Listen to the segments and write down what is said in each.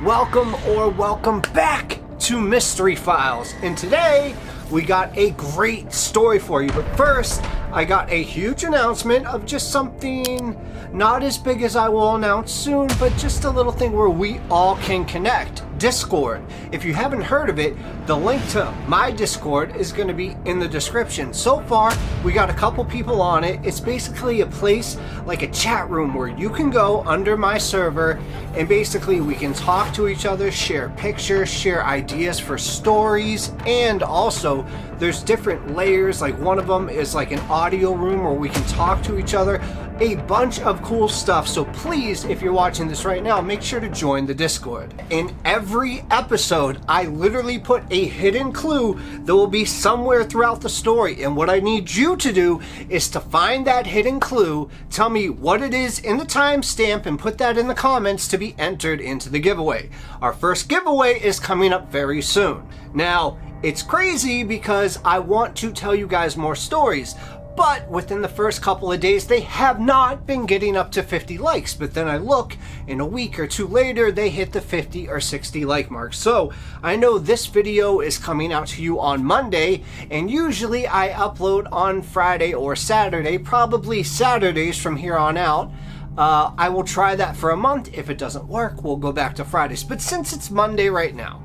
welcome back to Mystery Files. And today we got a great story for you. But first, I got a huge announcement of just something not as big as I will announce soon, but just a little thing where we all can connect. Discord. If you haven't heard of it, the link to my Discord is going to be in the description. So far, we got a couple people on it. It's basically a place like a chat room where you can go under my server and basically we can talk to each other, share pictures, share ideas for stories, and also there's different layers. Like one of them is like an audio room where we can talk to each other. A bunch of cool stuff. So please, if you're watching this right now, make sure to join the Discord. In every episode, I literally put a hidden clue that will be somewhere throughout the story. And what I need you to do is to find that hidden clue, tell me what it is in the timestamp, and put that in the comments to be entered into the giveaway. Our first giveaway is coming up very soon. Now, it's crazy because I want to tell you guys more stories, but within the first couple of days, they have not been getting up to 50 likes. But then I look, in a week or two later, they hit the 50 or 60 like mark. So I know this video is coming out to you on Monday, and usually I upload on Friday or Saturday, probably Saturdays from here on out. I will try that for a month. If it doesn't work, we'll go back to Fridays. But since it's Monday right now,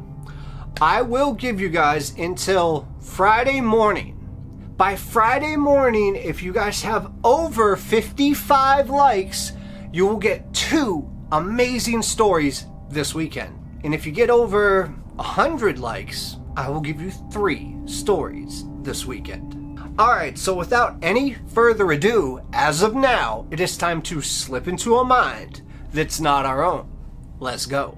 I will give you guys until Friday morning. By Friday morning, if you guys have over 55 likes, you will get 2 amazing stories this weekend. And if you get over 100 likes, I will give you 3 stories this weekend. Alright, so without any further ado, as of now, it is time to slip into a mind that's not our own. Let's go.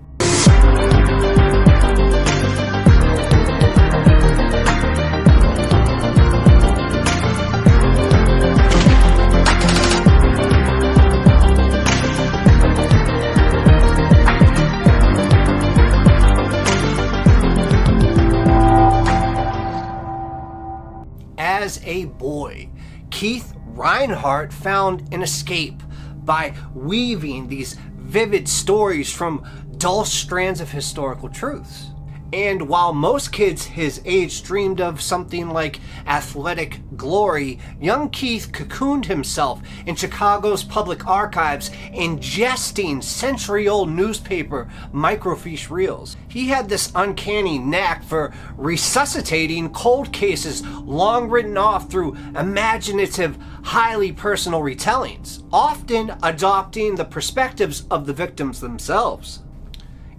As a boy, Keith Reinhart found an escape by weaving these vivid stories from dull strands of historical truths. And while most kids his age dreamed of something like athletic glory, young Keith cocooned himself in Chicago's public archives, ingesting century-old newspaper microfiche reels. He had this uncanny knack for resuscitating cold cases long written off through imaginative, highly personal retellings, often adopting the perspectives of the victims themselves.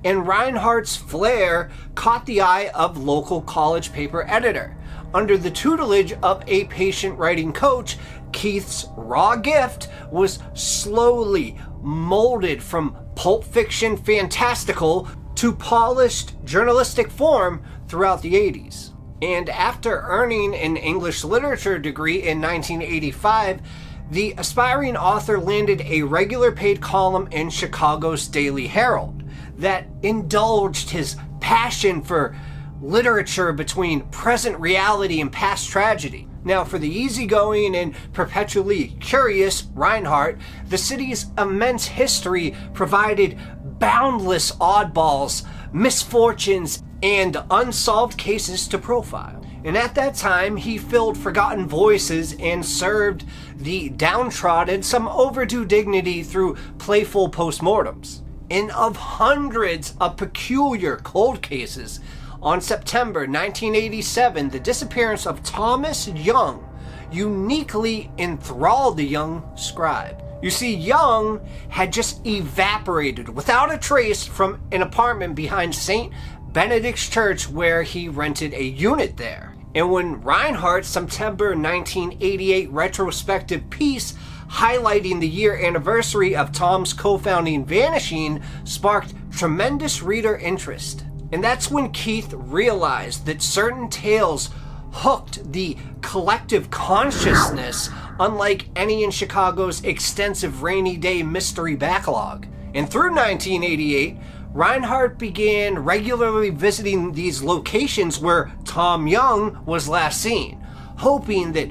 And Reinhardt's flair caught the eye of local college paper editor. Under the tutelage of a patient writing coach, Keith's raw gift was slowly molded from pulp fiction fantastical to polished journalistic form throughout the 80s. And after earning an English literature degree in 1985, the aspiring author landed a regular paid column in Chicago's Daily Herald that indulged his passion for literature between present reality and past tragedy. Now, for the easygoing and perpetually curious Reinhardt, the city's immense history provided boundless oddballs, misfortunes, and unsolved cases to profile. And at that time, he filled forgotten voices and served the downtrodden some overdue dignity through playful postmortems. And of hundreds of peculiar cold cases, on September 1987, the disappearance of Thomas Young uniquely enthralled the young scribe. You see, Young had just evaporated without a trace from an apartment behind St. Benedict's Church where he rented a unit there. And when Reinhardt's September 1988 retrospective piece highlighting the year anniversary of Tom's co-founding vanishing sparked tremendous reader interest. And that's when Keith realized that certain tales hooked the collective consciousness unlike any in Chicago's extensive rainy day mystery backlog. And through 1988, Reinhardt began regularly visiting these locations where Tom Young was last seen, hoping that,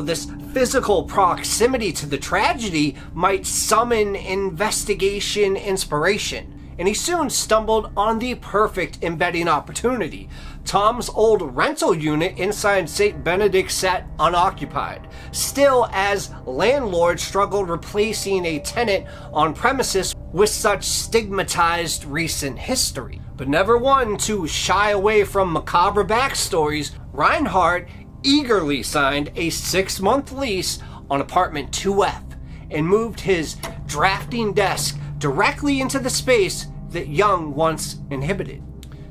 this physical proximity to the tragedy might summon investigation inspiration. and he soon stumbled on the perfect embedding opportunity. Tom's old rental unit inside St. Benedict sat unoccupied. Still, as landlords struggled replacing a tenant on premises with such stigmatized recent history. But never one to shy away from macabre backstories, Reinhardt eagerly signed a 6-month lease on apartment 2F and moved his drafting desk directly into the space that Young once inhabited.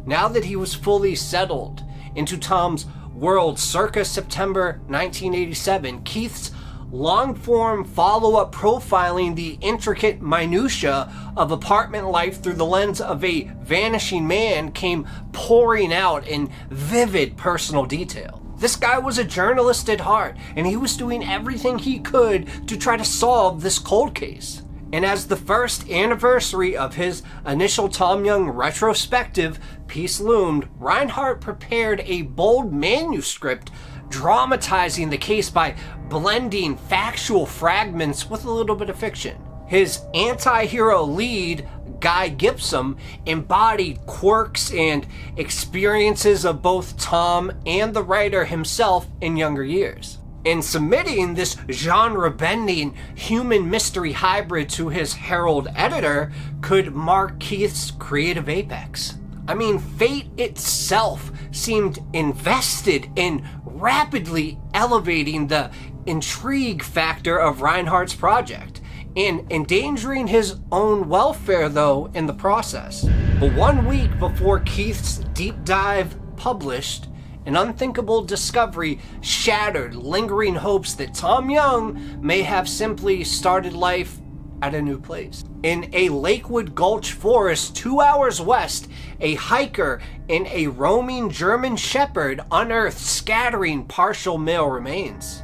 Now that he was fully settled into Tom's world circa September 1987, Keith's long-form follow-up profiling the intricate minutiae of apartment life through the lens of a vanishing man came pouring out in vivid personal detail. This guy was a journalist at heart, and he was doing everything he could to try to solve this cold case. And as the first anniversary of his initial Tom Young retrospective piece loomed, Reinhardt prepared a bold manuscript dramatizing the case by blending factual fragments with a little bit of fiction. His anti-hero lead, Guy Gibson, embodied quirks and experiences of both Tom and the writer himself in younger years. In submitting this genre-bending human mystery hybrid to his Herald editor could mark Keith's creative apex. I mean, fate itself seemed invested in rapidly elevating the intrigue factor of Reinhardt's project, and endangering his own welfare, though, in the process. But 1 week before Keith's deep dive published, an unthinkable discovery shattered lingering hopes that Tom Young may have simply started life at a new place. In a Lakewood Gulch forest 2 hours west, a hiker and a roaming German shepherd unearthed scattering partial male remains.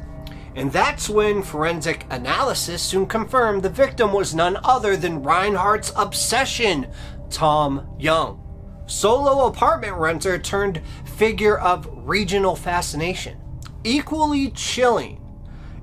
And that's when forensic analysis soon confirmed the victim was none other than Reinhardt's obsession, Tom Young. Solo apartment renter turned figure of regional fascination. Equally chilling,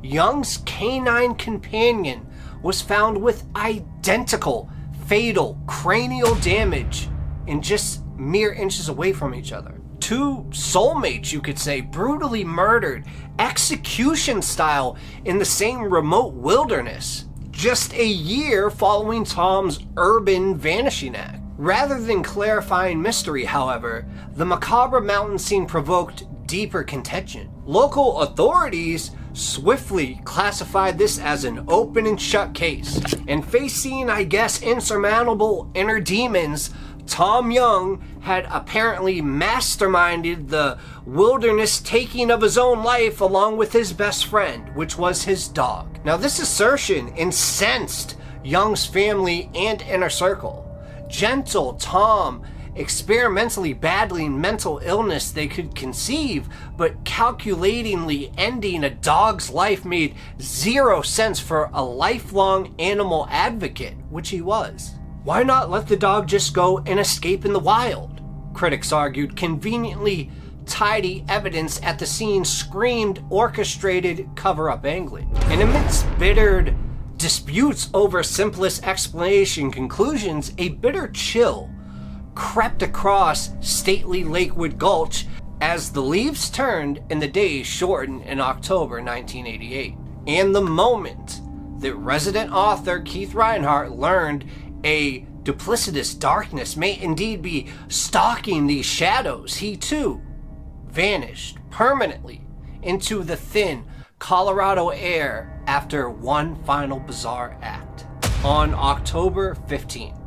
Young's canine companion was found with identical, fatal cranial damage and just mere inches away from each other. Two soulmates, you could say, brutally murdered, execution style, in the same remote wilderness, just a year following Tom's urban vanishing act. Rather than clarifying mystery, however, the macabre mountain scene provoked deeper contention. Local authorities swiftly classified this as an open and shut case, and facing, I guess, insurmountable inner demons, Tom Young had apparently masterminded the wilderness taking of his own life along with his best friend, which was his dog. Now, this assertion incensed Young's family and inner circle. Gentle Tom, experimentally battling mental illness they could conceive, but calculatingly ending a dog's life made zero sense for a lifelong animal advocate, which he was. Why not let the dog just go and escape in the wild? Critics argued. Conveniently tidy evidence at the scene screamed orchestrated cover-up angling. And amidst bittered disputes over simplest explanation conclusions, a bitter chill crept across stately Lakewood Gulch as the leaves turned and the days shortened in October 1988. And the moment that resident author Keith Reinhardt learned a duplicitous darkness may indeed be stalking these shadows, he too vanished permanently into the thin Colorado air after one final bizarre act. On October 15th,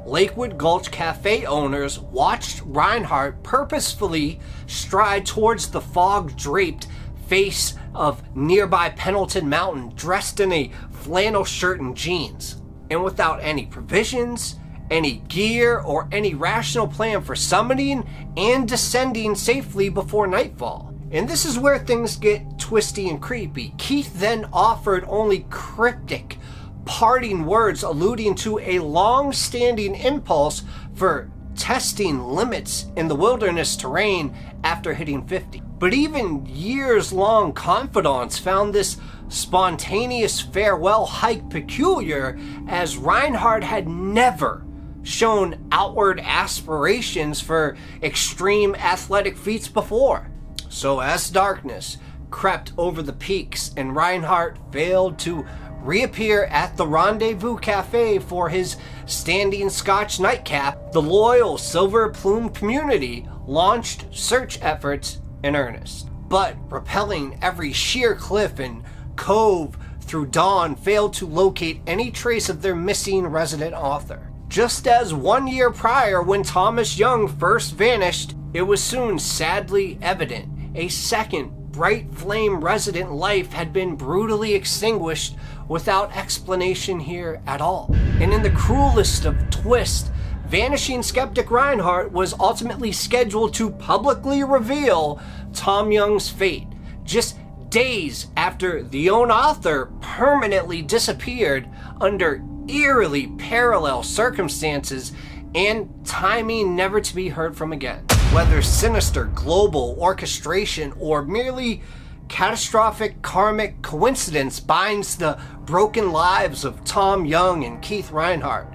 Lakewood Gulch Cafe owners watched Reinhardt purposefully stride towards the fog-draped face of nearby Pendleton Mountain dressed in a flannel shirt and jeans, and without any provisions, any gear, or any rational plan for summiting and descending safely before nightfall. And this is where things get twisty and creepy. Keith then offered only cryptic, parting words alluding to a long-standing impulse for testing limits in the wilderness terrain after hitting 50. But even years-long confidants found this spontaneous farewell hike peculiar, as Reinhardt had never shown outward aspirations for extreme athletic feats before. So as darkness crept over the peaks and Reinhardt failed to reappear at the Rendezvous Cafe for his standing Scotch nightcap, the loyal Silver Plume community launched search efforts in earnest. But rappelling every sheer cliff and cove through dawn failed to locate any trace of their missing resident author. Just as 1 year prior, when Thomas Young first vanished, it was soon sadly evident a second bright flame resident life had been brutally extinguished without explanation here at all. And in the cruelest of twists, vanishing skeptic Reinhardt was ultimately scheduled to publicly reveal Tom Young's fate, just days after the own author permanently disappeared under eerily parallel circumstances and timing never to be heard from again. Whether sinister global orchestration or merely catastrophic karmic coincidence binds the broken lives of Tom Young and Keith Reinhardt,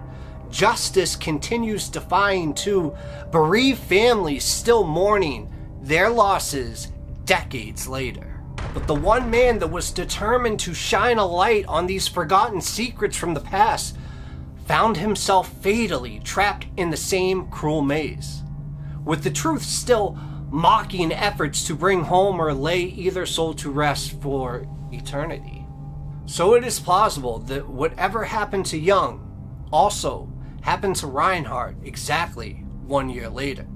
justice continues to find two bereaved families still mourning their losses decades later. But the one man that was determined to shine a light on these forgotten secrets from the past found himself fatally trapped in the same cruel maze, with the truth still mocking efforts to bring home or lay either soul to rest for eternity. So it is plausible that whatever happened to Young also happened to Reinhardt exactly 1 year later.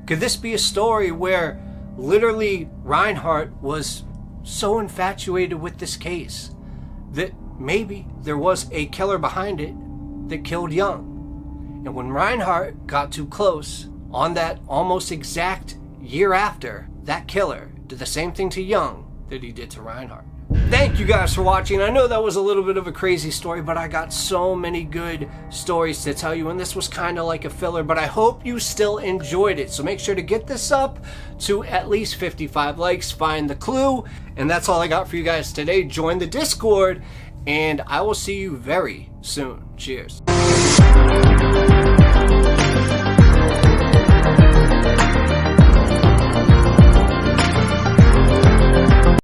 Could this be a story where literally Reinhardt was so infatuated with this case that maybe there was a killer behind it that killed Young? And when Reinhardt got too close, on that almost exact year after, that killer did the same thing to Young that he did to Reinhardt. Thank you guys for watching. I know that was a little bit of a crazy story, but I got so many good stories to tell you, and this was kind of like a filler, but I hope you still enjoyed it. So make sure to get this up to at least 55 likes, find the clue, and that's all I got for you guys today. Join the Discord, and I will see you very soon. Cheers.